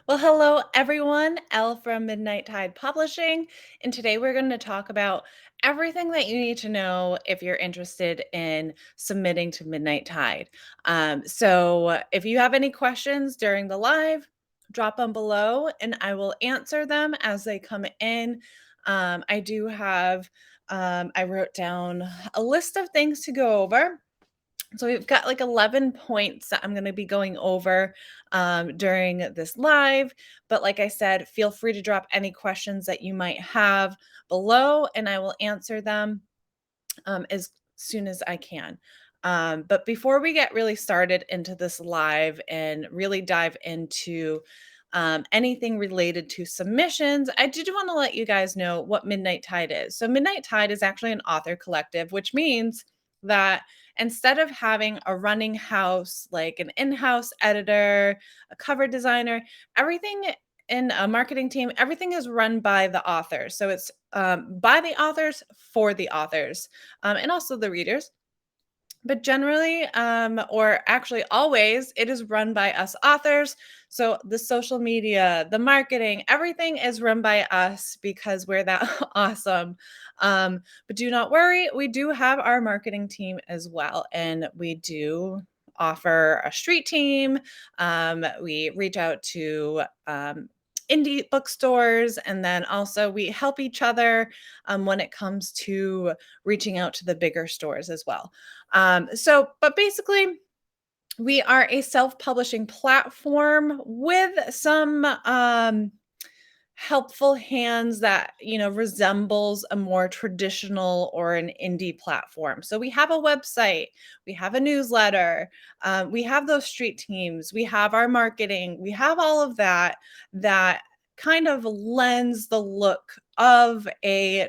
Well, hello everyone. Elle from Midnight Tide Publishing, and today we're going to talk about everything that you need to know if you're interested in submitting to Midnight Tide. So, if you have any questions during the live, drop them below, and I will answer them as they come in. I do have. I wrote down a list of things to go over. So we've got like 11 points that I'm going to be going over during this live. But like I said, feel free to drop any questions that you might have below, and I will answer them as soon as I can. But before we get really started into this live and really dive into anything related to submissions, I did want to let you guys know what Midnight Tide is. So, Midnight Tide is actually an author collective, which means that instead of having a running house, like an in house editor, a cover designer, everything in a marketing team, everything is run by the authors. So it's by the authors for the authors and also the readers. But generally, or actually always, it is run by us authors. So the social media, the marketing, everything is run by us because we're that awesome. But do not worry, we do have our marketing team as well, and we do offer a street team. We reach out to indie bookstores, and then also we help each other when it comes to reaching out to the bigger stores as well. But basically, we are a self-publishing platform with some helpful hands that resembles a more traditional or an indie platform. So we have a website, we have a newsletter, we have those street teams, we have our marketing, we have all of that kind of lends the look of a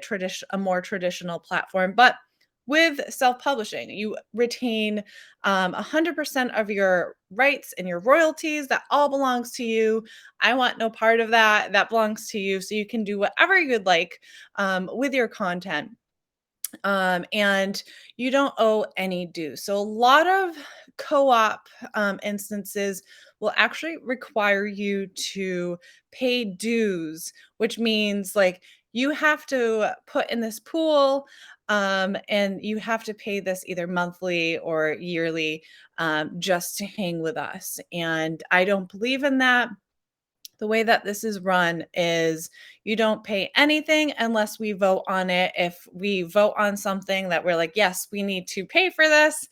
more traditional platform, but with self-publishing, you retain 100% of your rights and your royalties. That all belongs to you. I want no part of that. That belongs to you. So you can do whatever you'd like with your content. And you don't owe any dues. So a lot of co-op instances will actually require you to pay dues, which means like you have to put in this pool and you have to pay this either monthly or yearly just to hang with us. And I don't believe in that. The way that this is run is you don't pay anything unless we vote on it. If we vote on something that we're like, yes, we need to pay for this,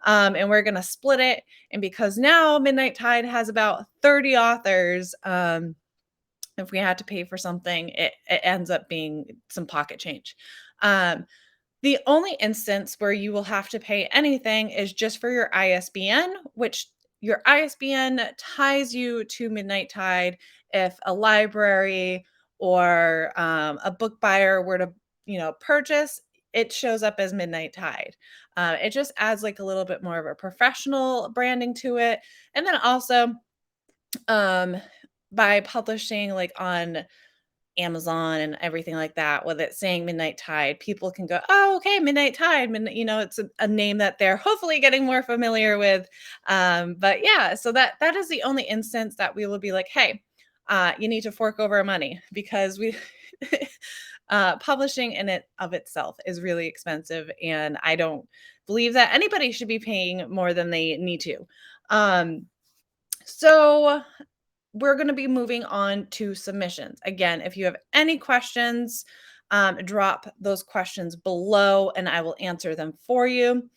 and we're going to split it. And because now Midnight Tide has about 30 authors, if we had to pay for something, it ends up being some pocket change. Um, the only instance where you will have to pay anything is just for your ISBN, which your ISBN ties you to Midnight Tide. If a library or a book buyer were to, purchase, it shows up as Midnight Tide. It just adds like a little bit more of a professional branding to it, and then also um, by publishing like on Amazon and everything like that, with it saying Midnight Tide, people can go, "Oh, okay, Midnight Tide." It's a name that they're hopefully getting more familiar with. But yeah, so that is the only instance that we will be like, "Hey, you need to fork over money," because we publishing in it of itself is really expensive, and I don't believe that anybody should be paying more than they need to. Um, so we're going to be moving on to submissions. Again, if you have any questions, drop those questions below and I will answer them for you.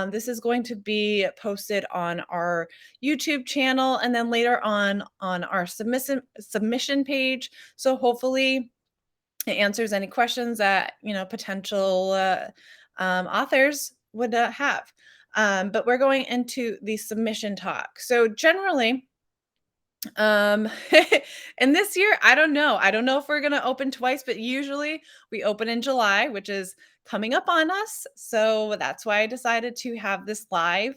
This is going to be posted on our YouTube channel and then later on our submission page. So hopefully it answers any questions that potential authors would have. But we're going into the submission talk. So generally, um, and this year, I don't know. I don't know if we're gonna open twice, but usually we open in July, which is coming up on us. So that's why I decided to have this live.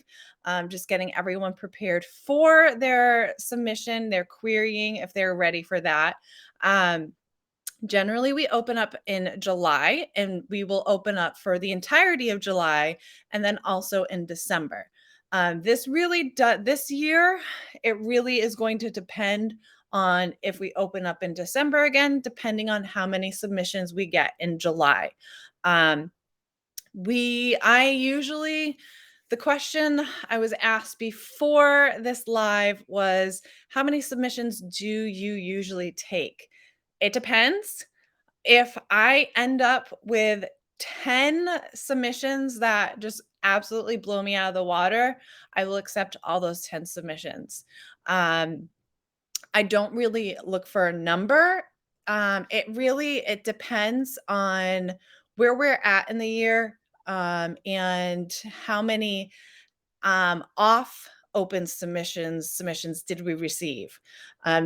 Just getting everyone prepared for their submission, their querying, if they're ready for that. Um, Generally, we open up in July and we will open up for the entirety of July and then also in December. This year, it really is going to depend on if we open up in December again, depending on how many submissions we get in July. Um, we I usually The question I was asked before this live was, how many submissions do you usually take? It depends. If I end up with 10 submissions that just absolutely blow me out of the water, I will accept all those 10 submissions. Um, I don't really look for a number. It depends on where we're at in the year, and how many off open submissions did we receive.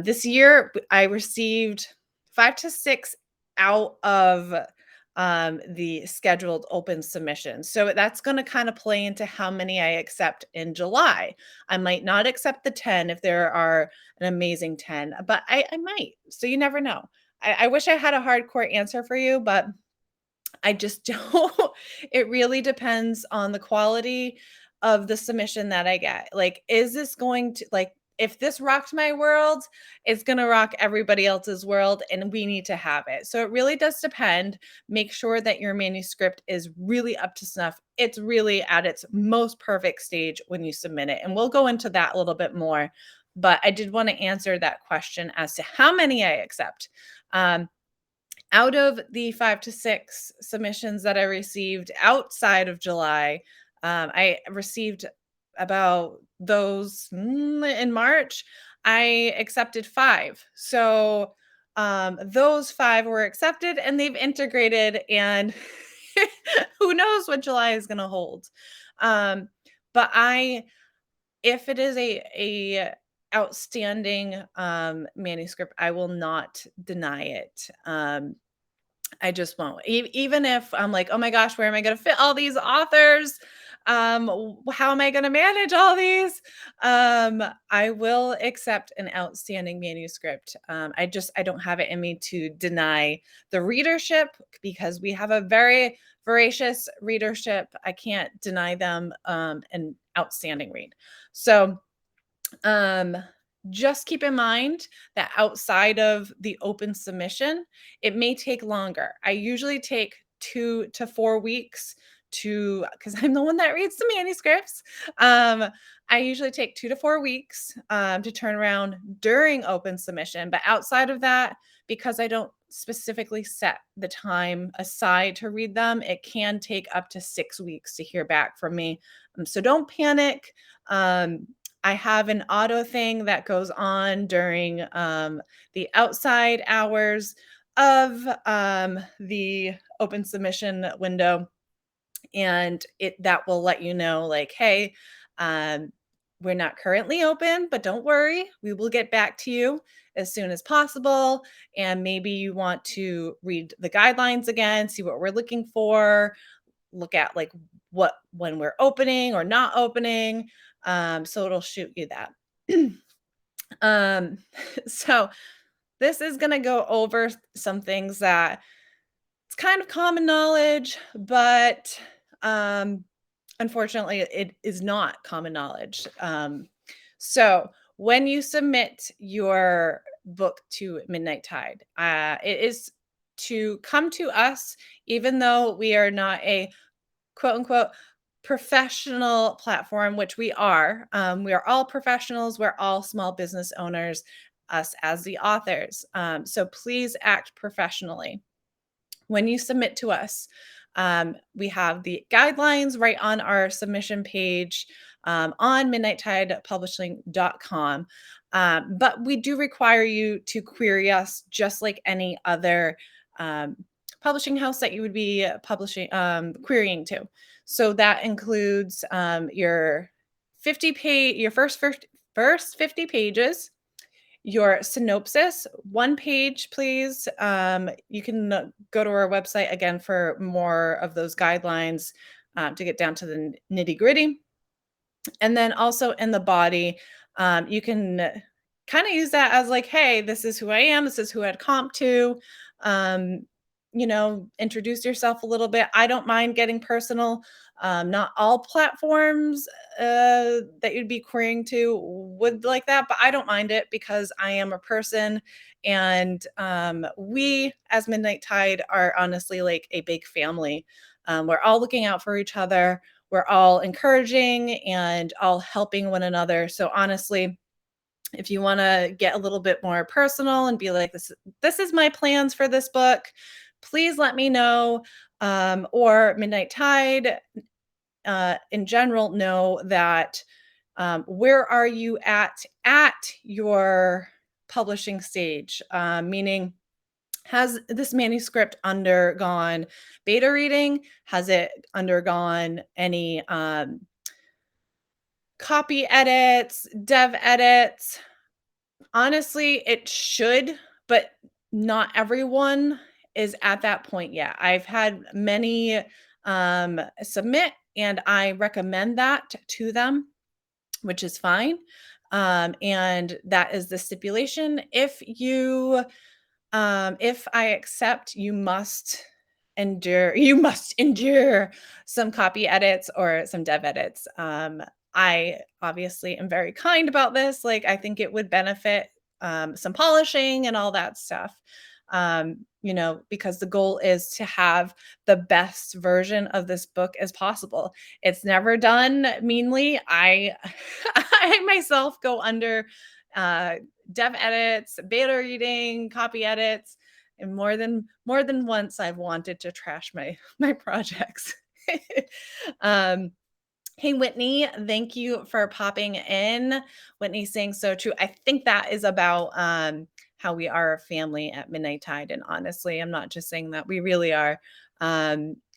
This year, I received 5 to 6 out of the scheduled open submissions. So that's going to kind of play into how many I accept in July. I might not accept the 10 if there are an amazing 10, but I might. So you never know. I wish I had a hardcore answer for you, but I just don't. It really depends on the quality of the submission that I get. Like, is this going to like if this rocked my world, it's going to rock everybody else's world and we need to have it. So it really does depend. Make sure that your manuscript is really up to snuff. It's really at its most perfect stage when you submit it. And we'll go into that a little bit more, but I did want to answer that question as to how many I accept. Um, Out of the 5 to 6 submissions that I received outside of July, I received about those in March. I accepted 5. So, those 5 were accepted and they've integrated, and who knows what July is gonna hold. Um, but I if it is a outstanding, manuscript, I will not deny it. I just won't. Even if I'm like, "Oh my gosh, where am I gonna fit all these authors? How am I gonna manage all these?" I will accept an outstanding manuscript. I don't have it in me to deny the readership because we have a very voracious readership. I can't deny them an outstanding read. So um, just keep in mind that outside of the open submission, it may take longer. I usually take 2 to 4 weeks because I'm the one that reads the manuscripts. Um, I usually take 2 to 4 weeks to turn around during open submission. But outside of that, because I don't specifically set the time aside to read them, it can take up to 6 weeks to hear back from me. So don't panic. Um, I have an auto thing that goes on during the outside hours of the open submission window, and it that will let you know, like, hey, um, we're not currently open, but don't worry, we will get back to you as soon as possible. And maybe you want to read the guidelines again, see what we're looking for, look at like what when we're opening or not opening. So it'll shoot you that. um, so this is gonna go over some things that it's kind of common knowledge, but um, unfortunately, it is not common knowledge. So when you submit your book to Midnight Tide, it is to come to us, even though we are not a quote unquote professional platform, which we are. We are all professionals, we're all small business owners, us as the authors. So please act professionally. When you submit to us, we have the guidelines right on our submission page on midnighttide.publishing.com. But we do require you to query us just like any other um, publishing house that you would be querying to. So that includes your 50 page, your first 50 pages, your synopsis, 1 page, please. You can go to our website again for more of those guidelines to get down to the nitty gritty. And then also in the body, you can kind of use that as like, hey, this is who I am. This is who I'd comp to. Um, introduce yourself a little bit. I don't mind getting personal. Not all platforms that you'd be querying to would like that, but I don't mind it because I am a person. And we, as Midnight Tide, are honestly like a big family. We're all looking out for each other. We're all encouraging and all helping one another. So honestly, if you want to get a little bit more personal and be like, this is my plans for this book, please let me know. Or Midnight Tide in general know that where are you at your publishing stage, meaning has this manuscript undergone beta reading? Has it undergone any copy edits, dev edits? Honestly, it should, but not everyone is at that point yet. I've had many submit, and I recommend that to them, which is fine. And that is the stipulation. If I accept, you must endure some copy edits or some dev edits. I obviously am very kind about this. Like, I think it would benefit some polishing and all that stuff. Because the goal is to have the best version of this book as possible. It's never done meanly. I I myself go under uh dev edits, beta reading, copy edits, and more than once I've wanted to trash my projects. um Hey, Whitney, thank you for popping in. Whitney saying so true. I think that is about how we are a family at Midnight Tide. And honestly, I'm not just saying that, we really are.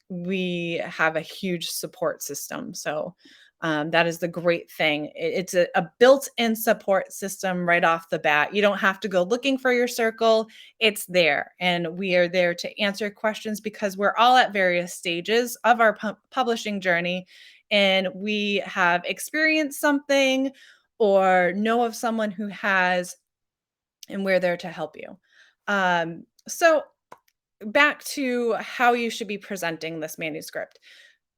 We have a huge support system. So that is the great thing. It's a built-in support system right off the bat. You don't have to go looking for your circle. It's there. And we are there to answer questions because we're all at various stages of our publishing journey, and we have experienced something or know of someone who has, and we're there to help you. So back to how you should be presenting this manuscript.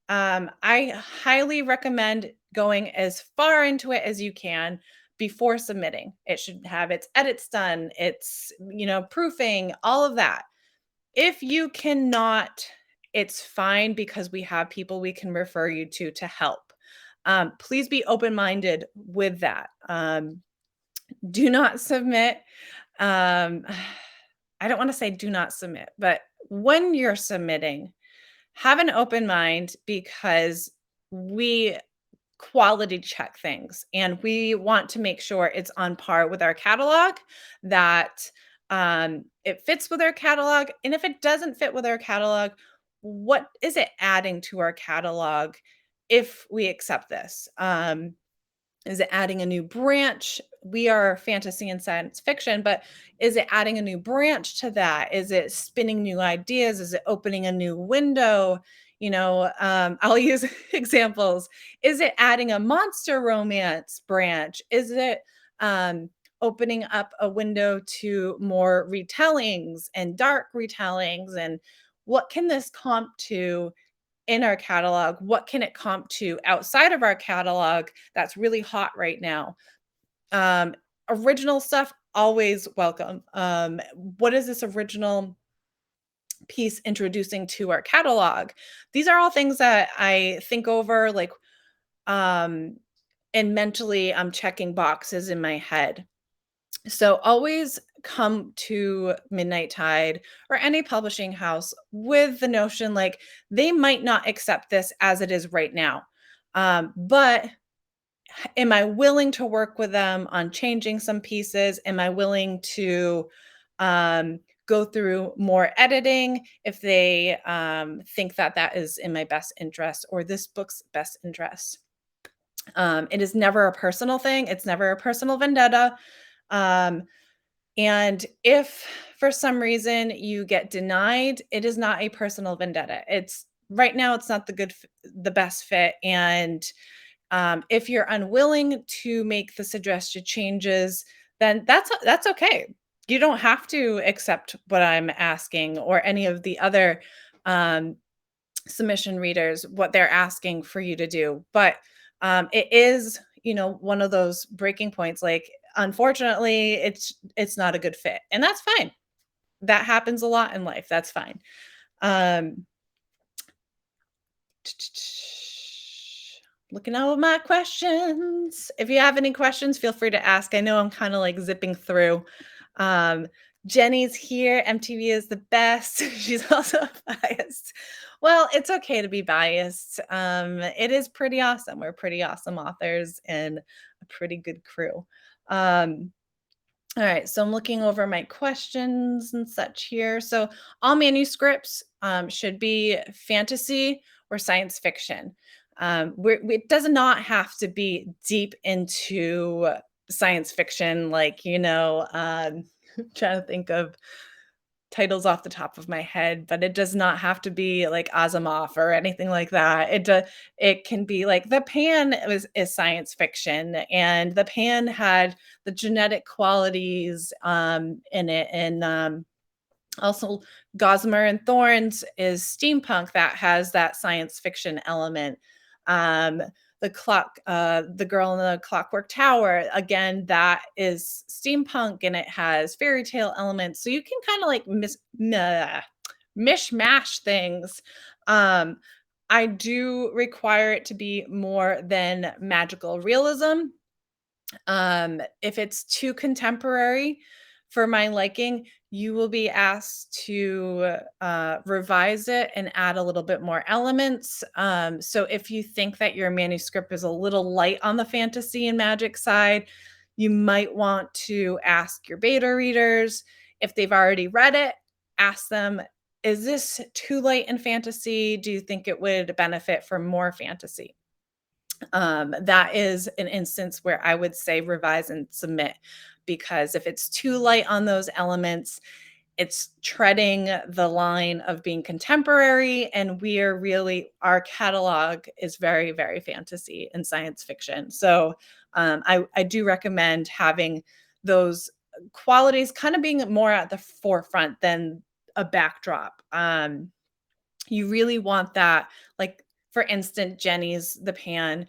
I highly recommend going as far into it as you can before submitting. It should have its edits done, its, proofing, all of that. If you cannot, it's fine because we have people we can refer you to help. Please be open-minded with that. Do not submit. Um, I don't want to say do not submit, but when you're submitting, have an open mind because we quality check things and we want to make sure it's on par with our catalog, that it fits with our catalog. And if it doesn't fit with our catalog, what is it adding to our catalog if we accept this? Is it adding a new branch? We are fantasy and science fiction, but is it adding a new branch to that? Is it spinning new ideas? Is it opening a new window? I'll use examples. Is it adding a monster romance branch? Is it opening up a window to more retellings and dark retellings? And what can this comp to in our catalog? What can it comp to outside of our catalog that's really hot right now? Um, Original stuff, always welcome. What is this original piece introducing to our catalog? These are all things that I think over, like, um, and mentally I'm checking boxes in my head. So always come to Midnight Tide or any publishing house with the notion like they might not accept this as it is right now. But am I willing to work with them on changing some pieces? Am I willing to go through more editing if they think that that is in my best interest or this book's best interest? It is never a personal thing. It's never a personal vendetta. Um, and if for some reason you get denied, it is not a personal vendetta. It's right now, it's not the best fit. And if you're unwilling to make the suggested changes, then that's okay. You don't have to accept what I'm asking or any of the other um, submission readers what they're asking for you to do. But it is, one of those breaking points. Like, unfortunately, it's not a good fit, and that's fine. That happens a lot in life. That's fine. Um, Looking at all my questions. If you have any questions, feel free to ask. I know I'm kind of like zipping through. Um, Jenny's here. MTV is the best. She's also biased. Well, it's okay to be biased. It is pretty awesome. We're pretty awesome authors and a pretty good crew. Um, all right, so I'm looking over my questions and such here. So, all manuscripts should be fantasy or science fiction. It does not have to be deep into science fiction, like, trying to think of titles off the top of my head, but it does not have to be like Asimov or anything like that. It can be like The Pan is science fiction, and The Pan had the genetic qualities in it, and also Gossamer and Thorns is steampunk that has that science fiction element. Um, the Girl in the Clockwork Tower, again, that is steampunk and it has fairy tale elements. So you can kind of like mishmash things. Um, I do require it to be more than magical realism. If it's too contemporary for my liking, you will be asked to revise it and add a little bit more elements. So if you think that your manuscript is a little light on the fantasy and magic side, you might want to ask your beta readers if they've already read it. Ask them, is this too light in fantasy? Do you think it would benefit from more fantasy? That is an instance where I would say revise and submit, because if it's too light on those elements, it's treading the line of being contemporary, and our catalog is very, very fantasy and science fiction. So I do recommend having those qualities kind of being more at the forefront than a backdrop. You really want that, like, for instance, Jenny's The Pan,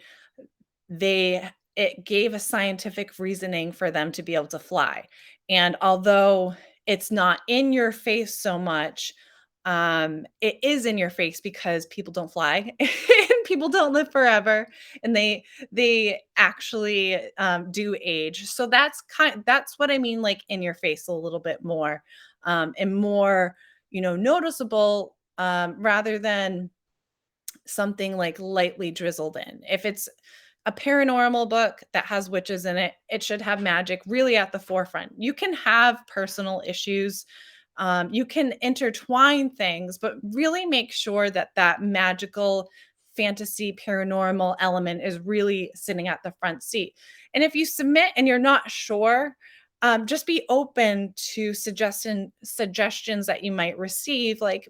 they it gave a scientific reasoning for them to be able to fly. And although it's not in your face so much, it is in your face because people don't fly and people don't live forever, and they actually do age. So that's what I mean, like in your face a little bit more, and more, noticeable, rather than something like lightly drizzled in. If it's a paranormal book that has witches in it, it should have magic really at the forefront. You can have personal issues, you can intertwine things, but really make sure that that magical fantasy paranormal element is really sitting at the front seat. And if you submit and you're not sure, just be open to suggestions that you might receive, like,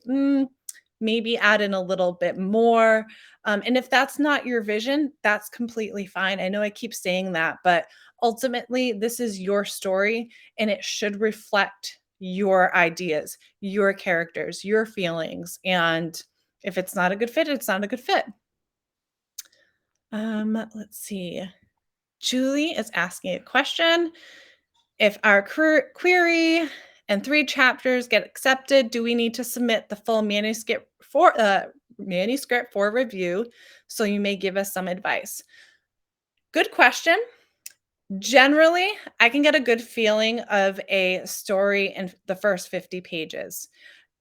maybe add in a little bit more. And if that's not your vision, that's completely fine. I know I keep saying that, but ultimately, this is your story and it should reflect your ideas, your characters, your feelings. And if it's not a good fit, it's not a good fit. Let's see. Julie is asking a question. If our query and 3 chapters get accepted, do we need to submit the full manuscript for review? So you may give us some advice. Good question. Generally, I can get a good feeling of a story in the first 50 pages.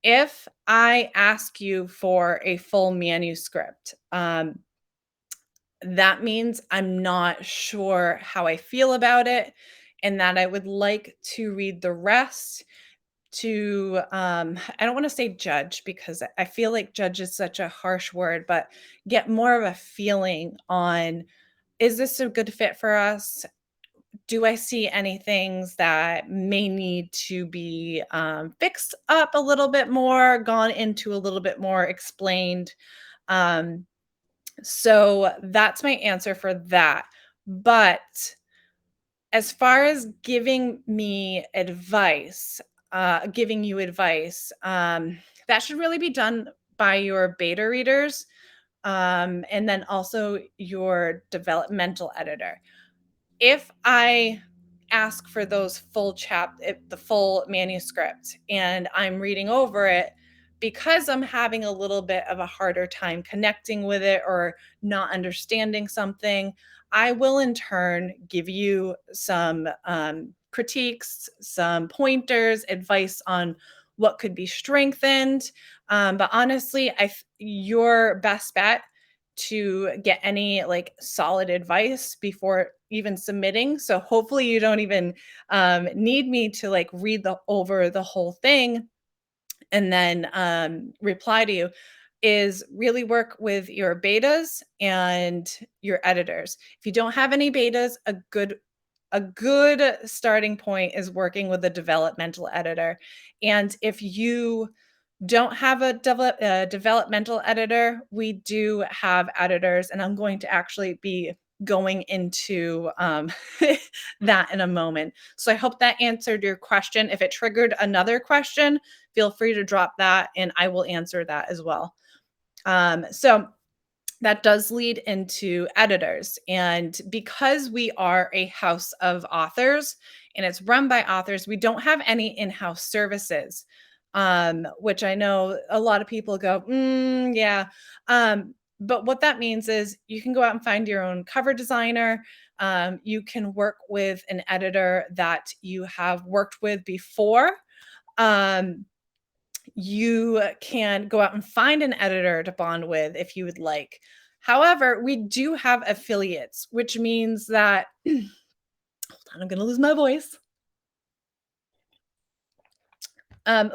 If I ask you for a full manuscript, that means I'm not sure how I feel about it and that I would like to read the rest to, I don't want to say judge, because I feel like judge is such a harsh word, but get more of a feeling on, is this a good fit for us? Do I see any things that may need to be fixed up a little bit more, gone into a little bit more, explained? Um, so that's my answer for that. But As far as giving you advice, that should really be done by your beta readers, and then also your developmental editor. If I ask for those the full manuscript and I'm reading over it, because I'm having a little bit of a harder time connecting with it or not understanding something, I will in turn give you some critiques, some pointers, advice on what could be strengthened. But honestly, your best bet to get any like solid advice before even submitting. So hopefully you don't even need me to like read the over the whole thing and then reply to you. Is really work with your betas and your editors. If you don't have any betas, a good starting point is working with a developmental editor. And if you don't have a developmental editor, we do have editors, and I'm going to actually be going into that in a moment. So I hope that answered your question. If it triggered another question, feel free to drop that and I will answer that as well. So that does lead into editors. And because we are a house of authors and it's run by authors, we don't have any in house services, which I know a lot of people go, yeah. But what that means is you can go out and find your own cover designer. You can work with an editor that you have worked with before. Um, you can go out and find an editor to bond with if you would like. However, we do have affiliates, which means that hold on, I'm going to lose my voice.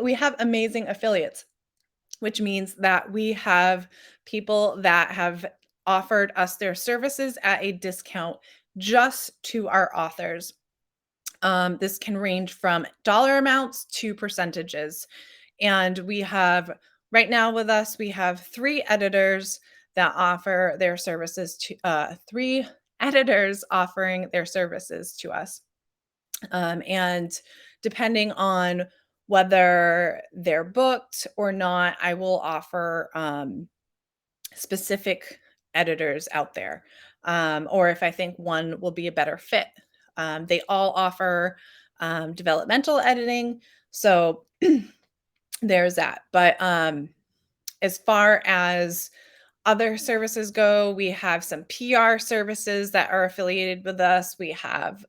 We have amazing affiliates, which means that we have people that have offered us their services at a discount just to our authors. This can range from dollar amounts to percentages. And we have right now with us, we have three editors that offer their services to three editors offering their services to us. And depending on whether they're booked or not, I will offer specific editors out there, or if I think one will be a better fit. They all offer developmental editing. So there's that. But as far as other services go, we have some PR services that are affiliated with us. We have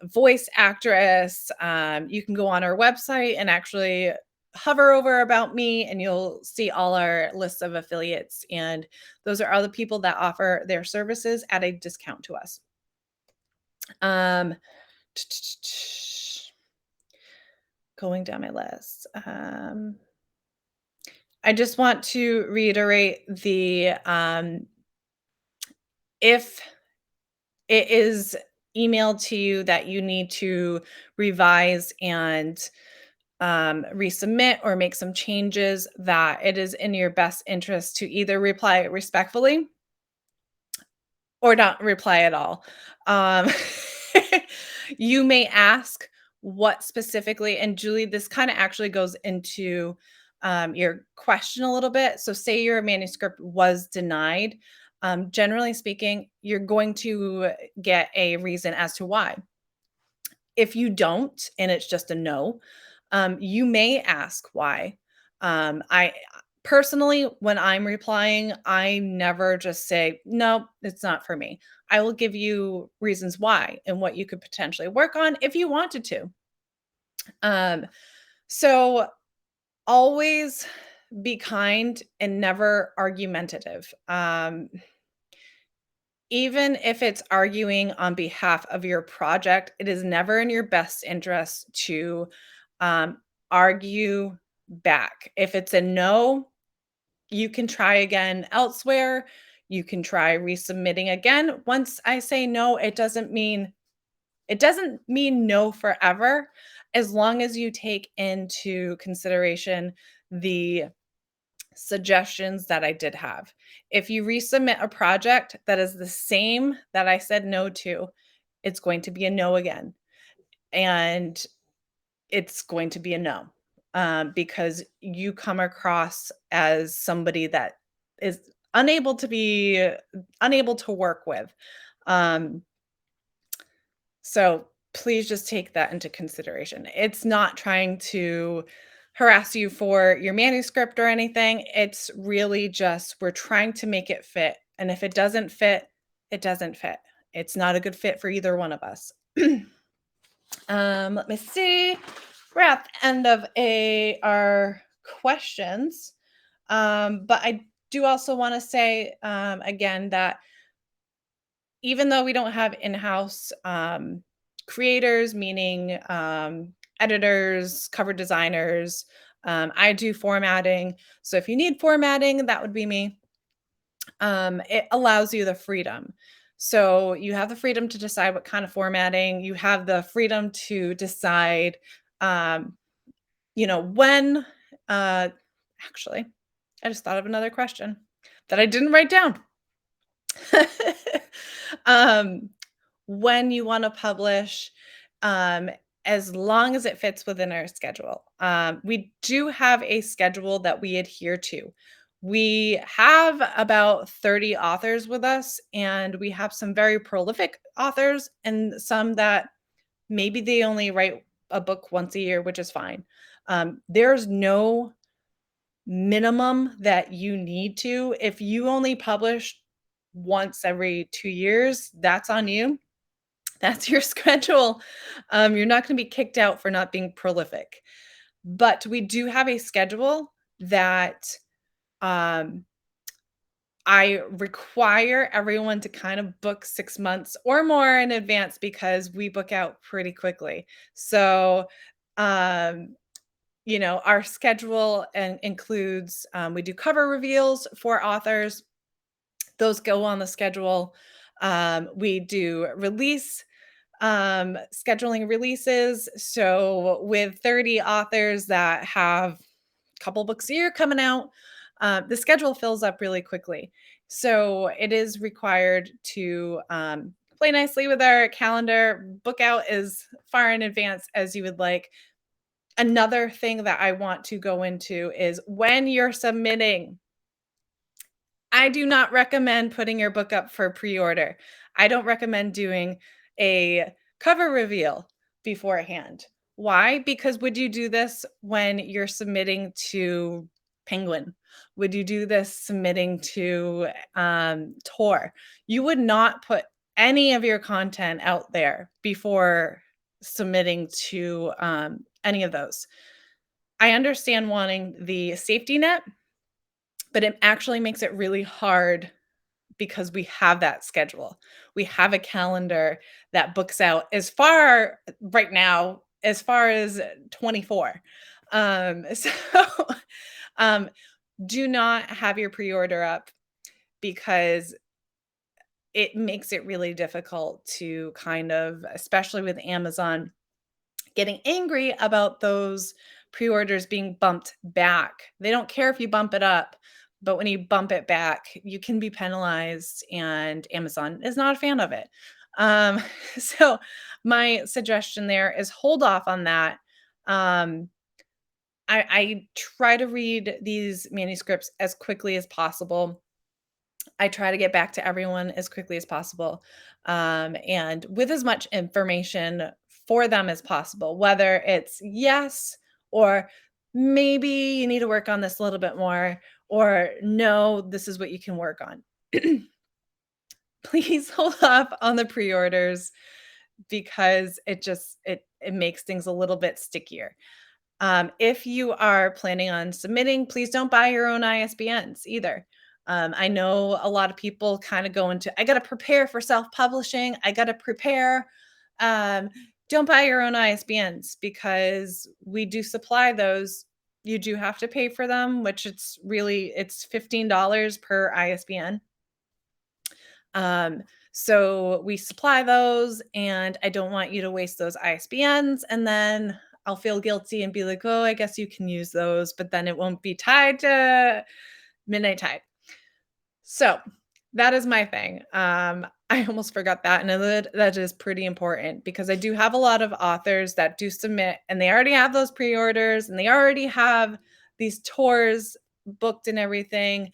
voice actress. You can go on our website and actually hover over about me and you'll see all our lists of affiliates, and those are all the people that offer their services at a discount to us. um Going down my list, I just want to reiterate the if it is emailed to you that you need to revise and resubmit or make some changes, that it is in your best interest to either reply respectfully or not reply at all. Um, you may ask what specifically, and Julie, this kind of actually goes into your question a little bit. So, say your manuscript was denied. Generally speaking, you're going to get a reason as to why. If you don't, and it's just a no, you may ask why. I personally, when I'm replying, I never just say, no, it's not for me. I will give you reasons why and what you could potentially work on if you wanted to. Um, so always be kind and never argumentative. Even if it's arguing on behalf of your project, it is never in your best interest to um, argue back. If it's a no, you can try again elsewhere. You can try resubmitting again. Once I say no, it doesn't mean no forever, as long as you take into consideration the suggestions that I did have. If you resubmit a project that is the same that I said no to, it's going to be a no again. And it's going to be a no, because you come across as somebody that is unable to work with. Um, so please just take that into consideration. It's not trying to harass you for your manuscript or anything. It's really just we're trying to make it fit. And if it doesn't fit, it doesn't fit. It's not a good fit for either one of us. Let me see. We're at the end of our questions. But I do also want to say again that even though we don't have in-house creators, meaning editors, cover designers, I do formatting. So if you need formatting, that would be me. It allows you the freedom. So you have the freedom to decide what kind of formatting. You have the freedom to decide, um, when. Uh, actually, I just thought of another question that I didn't write down. um, when you want to publish, um, as long as it fits within our schedule. We do have a schedule that we adhere to. We have about 30 authors with us, and we have some very prolific authors and some that maybe they only write a book once a year, which is fine. There's no minimum that you need to. If you only publish once every 2 years, that's on you. That's your schedule. You're not going to be kicked out for not being prolific. But we do have a schedule that um, I require everyone to kind of book 6 months or more in advance because we book out pretty quickly. So, um, our schedule includes we do cover reveals for authors, those go on the schedule. We do scheduling releases. So with 30 authors that have a couple books a year coming out, the schedule fills up really quickly. So it is required to play nicely with our calendar, book out as far in advance as you would like. Another thing that I want to go into is when you're submitting, I do not recommend putting your book up for pre-order. I don't recommend doing a cover reveal beforehand. Why? Because would you do this when you're submitting to Penguin? Would you do this submitting to Tor? You would not put any of your content out there before submitting to any of those. I understand wanting the safety net, but it actually makes it really hard because we have that schedule. We have a calendar that books out as far right now as far as 24. So um, do not have your pre-order up because it makes it really difficult to kind of, especially with Amazon, getting angry about those pre-orders being bumped back. They don't care if you bump it up, but when you bump it back, you can be penalized, and Amazon is not a fan of it. Um, so my suggestion there is hold off on that. Um, I try to read these manuscripts as quickly as possible. I try to get back to everyone as quickly as possible, and with as much information for them as possible, whether it's yes or maybe you need to work on this a little bit more, or no, this is what you can work on. Please hold off on the pre-orders because it makes things a little bit stickier. If you are planning on submitting, please don't buy your own ISBNs either. I know a lot of people kind of go into, I got to prepare for self publishing. I got to prepare. Um, don't buy your own ISBNs because we do supply those. You do have to pay for them, which it's $15 per ISBN. Um, so we supply those, and I don't want you to waste those ISBNs. And then I'll feel guilty and be like, oh, I guess you can use those, but then it won't be tied to Midnight Tide. So That is my thing. I almost forgot that, and that is pretty important because I do have a lot of authors that do submit, and they already have those pre-orders, and they already have these tours booked and everything.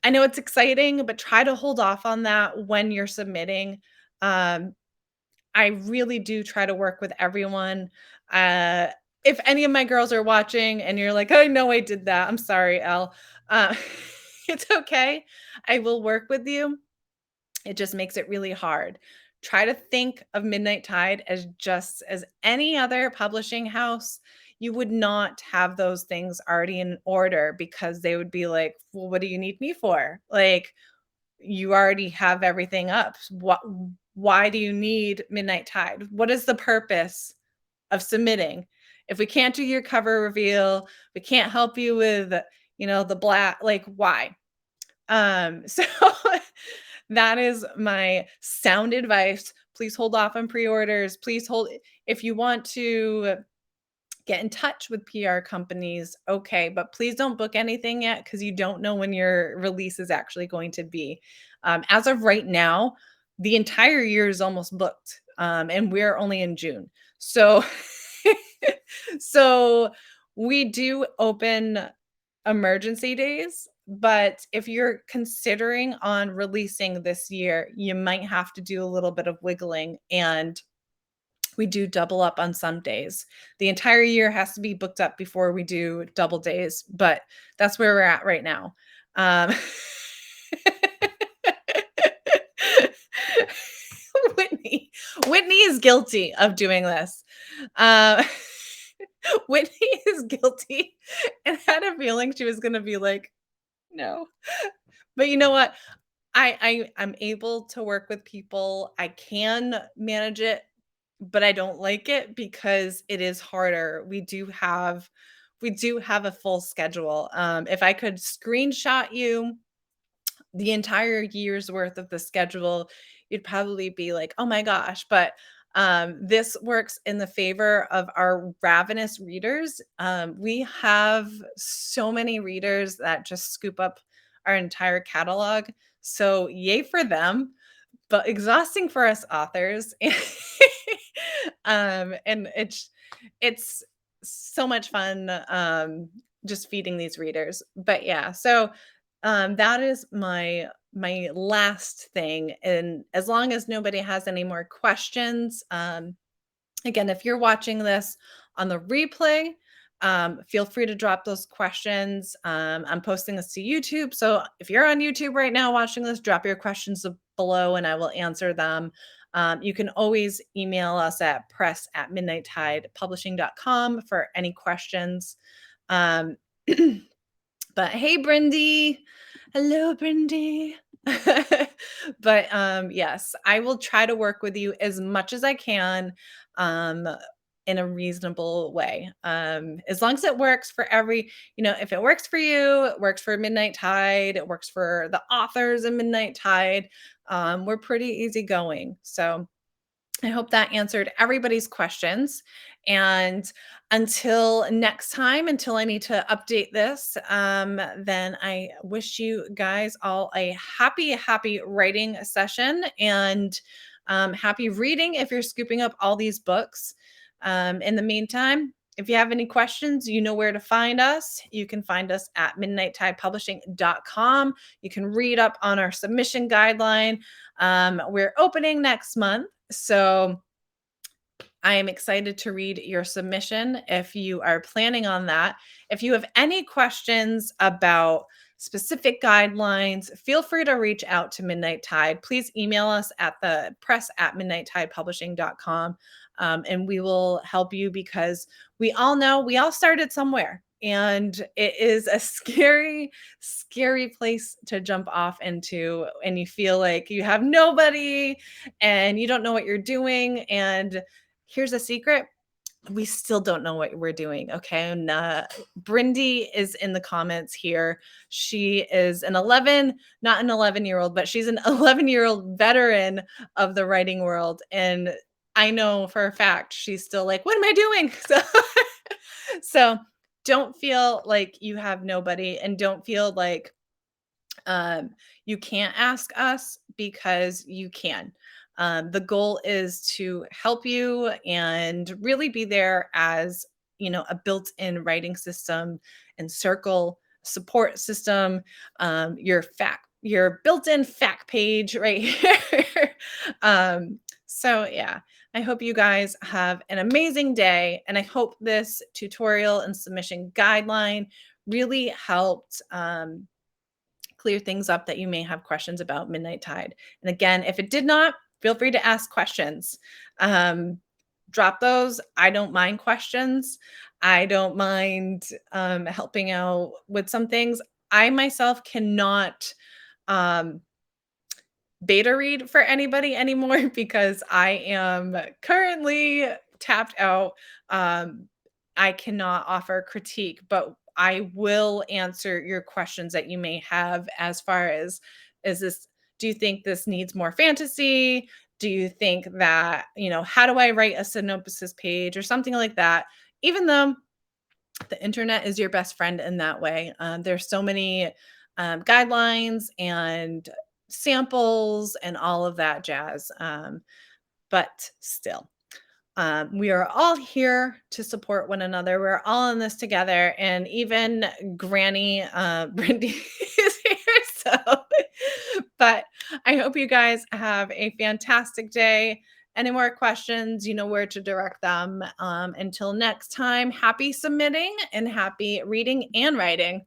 I know it's exciting, but try to hold off on that when you're submitting. Um, I really do try to work with everyone. Uh, if any of my girls are watching and you're like, "I know I did that. I'm sorry, Elle." Uh, it's okay. I will work with you. It just makes it really hard. Try to think of Midnight Tide as just as any other publishing house. You would not have those things already in order because they would be like, "Well, what do you need me for?" Like, you already have everything up. What why do you need Midnight Tide? What is the purpose of submitting? If we can't do your cover reveal, we can't help you with, the black, like, why? So that is my sound advice. Please hold off on pre-orders. Please hold if you want to get in touch with PR companies, okay, but please don't book anything yet because you don't know when your release is actually going to be. As of right now, the entire year is almost booked, and we're only in June. So, so we do open emergency days, but if you're considering on releasing this year, you might have to do a little bit of wiggling, and we do double up on some days. The entire year has to be booked up before we do double days, but that's where we're at right now. Um, Whitney, Whitney is guilty of doing this. Uh, Whitney is guilty, and had a feeling she was going to be like, "No," but you know what? I'm able to work with people. I can manage it, but I don't like it because it is harder. We do have a full schedule. If I could screenshot you the entire year's worth of the schedule, you'd probably be like, "Oh my gosh," but this works in the favor of our ravenous readers. We have so many readers that just scoop up our entire catalog. So yay for them, but exhausting for us authors. And it's so much fun just feeding these readers. But yeah, so that is my last thing. And as long as nobody has any more questions, again, if you're watching this on the replay, feel free to drop those questions. I'm posting this to YouTube. So if you're on YouTube right now watching this, drop your questions below and I will answer them. You can always email us at press@midnighttide.publishing.com for any questions. Um, but hey, Brindy. Hello, Brindy. But yes, I will try to work with you as much as I can um, in a reasonable way. As long as it works for if it works for you, it works for Midnight Tide, it works for the authors in Midnight Tide. We're pretty easygoing. So I hope that answered everybody's questions. And until next time, until I need to update this, then I wish you guys all a happy, happy writing session and happy reading if you're scooping up all these books. In the meantime, if you have any questions, you know where to find us. You can find us at midnighttide.publishing.com. You can read up on our submission guideline. We're opening next month. So I am excited to read your submission if you are planning on that. If you have any questions about specific guidelines, feel free to reach out to Midnight Tide. Please email us at the press@midnighttide.publishing.com and we will help you because we all know we all started somewhere. And it is a scary, scary place to jump off into. And you feel like you have nobody and you don't know what you're doing. And here's a secret. We still don't know what we're doing. Okay. And Brindy is in the comments here. She is not an 11-year-old, but she's an 11-year-old veteran of the writing world. And I know for a fact she's still like, what am I doing? So don't feel like you have nobody and don't feel like Um, you can't ask us because you can. The goal is to help you and really be there as, a built-in writing system and circle support system, your built-in fact page right here. So yeah, I hope you guys have an amazing day, and I hope this tutorial and submission guideline really helped clear things up that you may have questions about Midnight Tide. And again, if it did not, feel free to ask questions. Um, Drop those. I don't mind questions. I don't mind helping out with some things. I myself cannot um, beta read for anybody anymore because I am currently tapped out. Um, I cannot offer critique, but I will answer your questions that you may have as far as is this do you think this needs more fantasy? Do you think that, how do I write a synopsis page or something like that? Even though the internet is your best friend in that way. There's so many guidelines and samples and all of that jazz. But still, we are all here to support one another. We're all in this together. And even Granny Brindy is here. So, but I hope you guys have a fantastic day. Any more questions, you know where to direct them. Until next time, happy submitting and happy reading and writing.